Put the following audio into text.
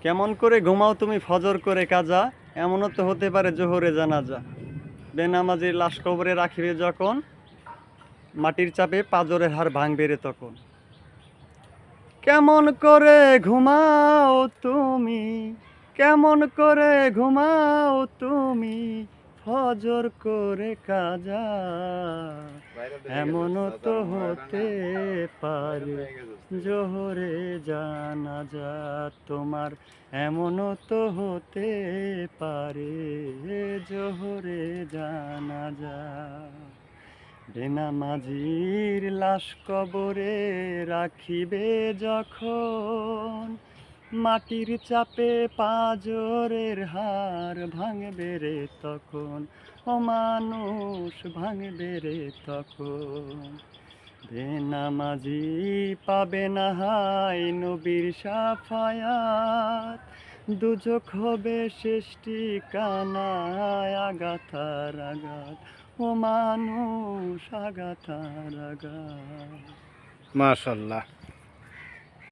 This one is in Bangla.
কেমন করে ঘুমাও তুমি ফজর করে কাজা, এমনও তো হতে পারে জোহরে জানাজা। বেনামাজির লাশ কবরে রাখিবে যখন, মাটির চাপে পাঁজরের হাড় ভাঙবে রে তখন। কেমন করে ঘুমাও তুমি, কেমন করে ঘুমাও তুমি ফজর করে কাজা, এমনও তো হতে পারে জোহরে জানাজা তোমার, এমনও তো হতে পারে জোহরে জানাজা। বেনামাজির লাশ কবরে রাখিবে যখন, মাটির চাপে পাঁজরের হাড় ভাঙবে রে তখন, ও মানুষ ভাঙবে রে তখন। বেনামাজি পাবে না হায় নবীর শাফায়াত, দুজক হবে শেষ ঠিকানায় আগাথার আঘাত, ও মানুষ আগাথার আঘাত। মাশাআল্লাহ।